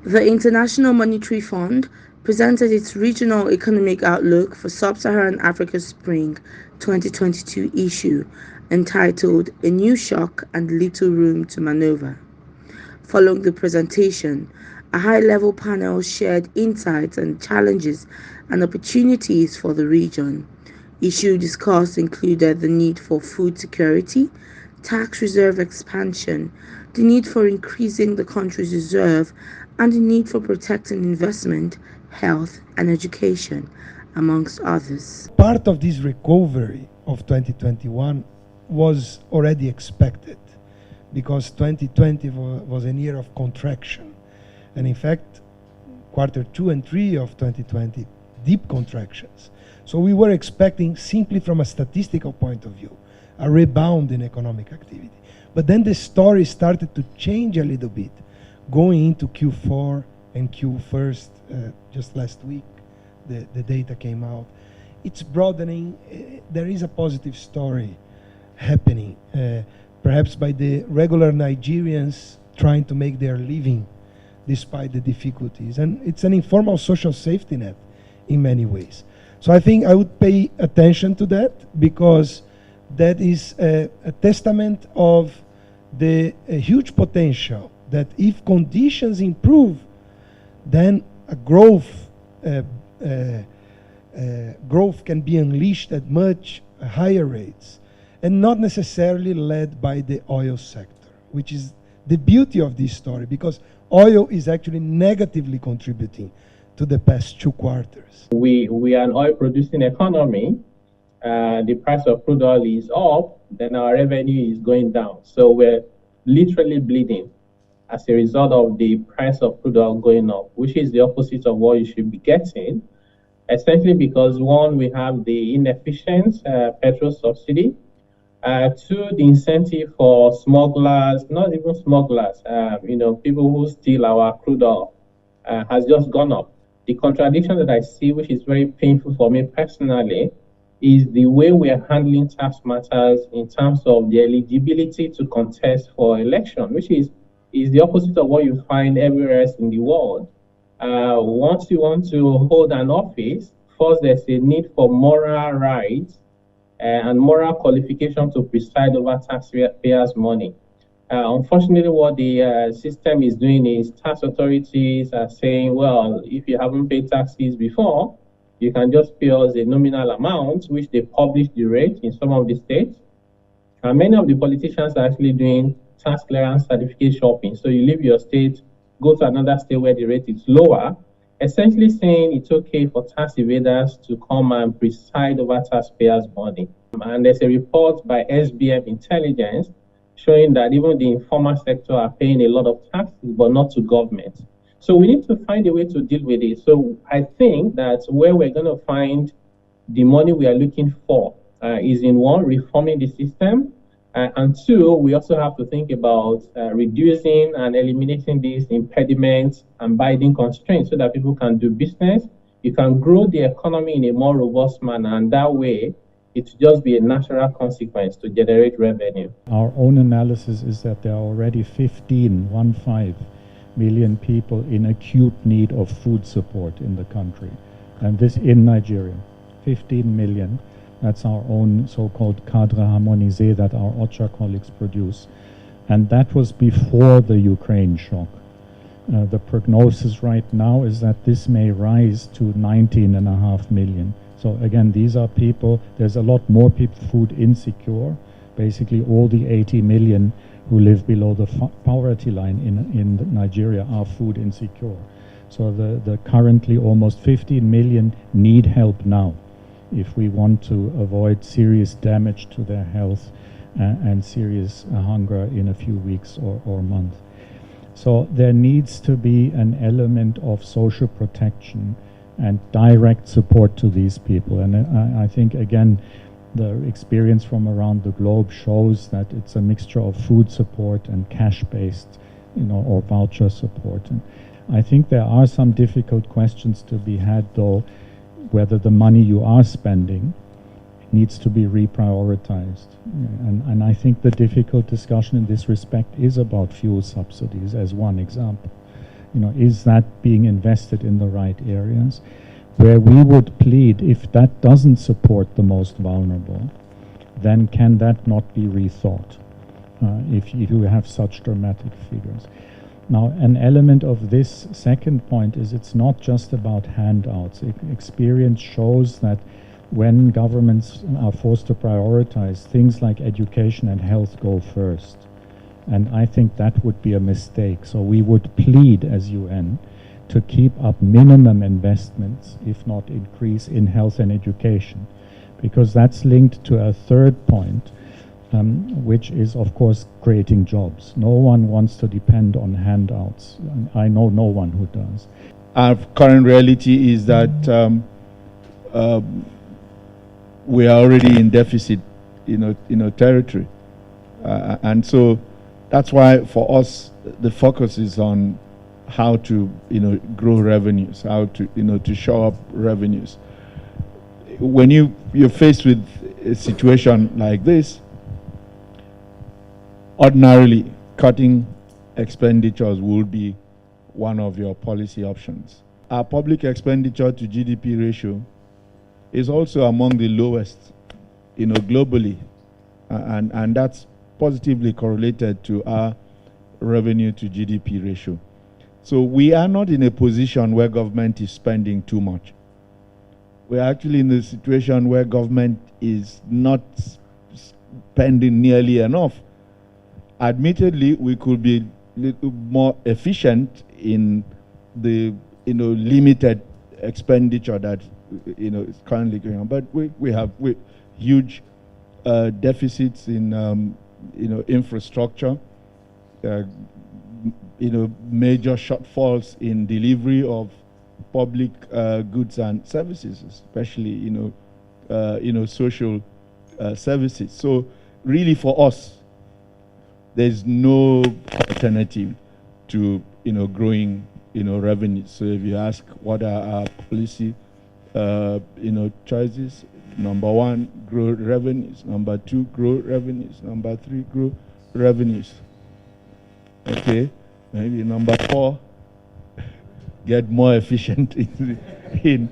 The International Monetary Fund presented its Regional Economic Outlook for Sub Saharan Africa Spring 2022 issue entitled A New Shock and Little Room to Maneuver. Following the presentation, a high level panel shared insights and challenges and opportunities for the region. Issues discussed included the need for food security, tax reserve expansion, the need for increasing the country's reserve, and the need for protecting investment, health, and education, amongst others. Part of this recovery of 2021 was already expected because 2020 was a year of contraction. And in fact, quarter 2 and 3 of 2020, deep contractions. So we were expecting, simply from a statistical point of view, a rebound in economic activity. But then the story started to change a little bit, going into Q4 and Q1, just last week, the data came out. It's broadening. There is a positive story happening, perhaps by the regular Nigerians trying to make their living despite the difficulties. And it's an informal social safety net in many ways. So I think I would pay attention to that because that is a testament of the huge potential that if conditions improve, then a growth can be unleashed at much higher rates and not necessarily led by the oil sector, which is the beauty of this story because oil is actually negatively contributing to the past 2 quarters. We are an oil producing economy. The price of crude oil is up, then our revenue is going down. So we're literally bleeding as a result of the price of crude oil going up, which is the opposite of what you should be getting, essentially because one, we have the inefficient petrol subsidy, 2, the incentive for smugglers, not even smugglers, people who steal our crude oil has just gone up. The contradiction that I see, which is very painful for me personally, is the way we are handling tax matters in terms of the eligibility to contest for election, which is the opposite of what you find everywhere else in the world. Once you want to hold an office, first there's a need for moral rights and moral qualification to preside over taxpayers' money. Unfortunately, what the system is doing is tax authorities are saying, well, if you haven't paid taxes before, you can just pay us a nominal amount, which they publish the rate in some of the states. And many of the politicians are actually doing tax clearance certificate shopping. So you leave your state, go to another state where the rate is lower, essentially saying it's okay for tax evaders to come and preside over taxpayers' money. And there's a report by SBM Intelligence showing that even the informal sector are paying a lot of taxes, but not to government. So we need to find a way to deal with it. So I think that where we're going to find the money we are looking for is in 1, reforming the system, and 2, we also have to think about reducing and eliminating these impediments and binding constraints so that people can do business. You can grow the economy in a more robust manner, and that way it will just be a natural consequence to generate revenue. Our own analysis is that there are already 15 million people in acute need of food support in the country, and this in Nigeria. 15 million. That's our own so-called cadre harmonisé that our OCHA colleagues produce. And that was before the Ukraine shock. The prognosis right now is that this may rise to 19.5 million. So again, these are people, there's a lot more people food insecure. Basically all the 80 million who live below the poverty line in Nigeria are food insecure. So the currently almost 15 million need help now if we want to avoid serious damage to their health and serious hunger in a few weeks or months. So there needs to be an element of social protection and direct support to these people. And I think, again, the experience from around the globe shows that it's a mixture of food support and cash-based, or voucher support. And I think there are some difficult questions to be had, though, whether the money you are spending needs to be reprioritized. And I think the difficult discussion in this respect is about fuel subsidies as one example. is that being invested in the right areas? Where we would plead, if that doesn't support the most vulnerable, then can that not be rethought if you have such dramatic figures? Now, an element of this second point is it's not just about handouts. Experience shows that when governments are forced to prioritize, things like education and health go first. And I think that would be a mistake. So we would plead as UN to keep up minimum investments, if not increase, in health and education, because that's linked to a third point, which is, of course, creating jobs. No one wants to depend on handouts. I know no one who does. Our current reality is that we are already in deficit, territory, and so that's why for us the focus is on how to, grow revenues, how to, to show up revenues. When you're faced with a situation like this, ordinarily cutting expenditures will be one of your policy options. Our public expenditure to GDP ratio is also among the lowest, globally, and that's positively correlated to our revenue to GDP ratio. So we are not in a position where government is spending too much. We're actually in a situation where government is not spending nearly enough. Admittedly, we could be a little more efficient in the limited expenditure that is currently going on, but we have huge deficits in infrastructure, major shortfalls in delivery of public goods and services, especially social services. So really, for us, there's no alternative to growing revenues. So if you ask what are our policy choices, number one, grow revenues. Number two, grow revenues. Number three, grow revenues. Okay, maybe number four, get more efficient in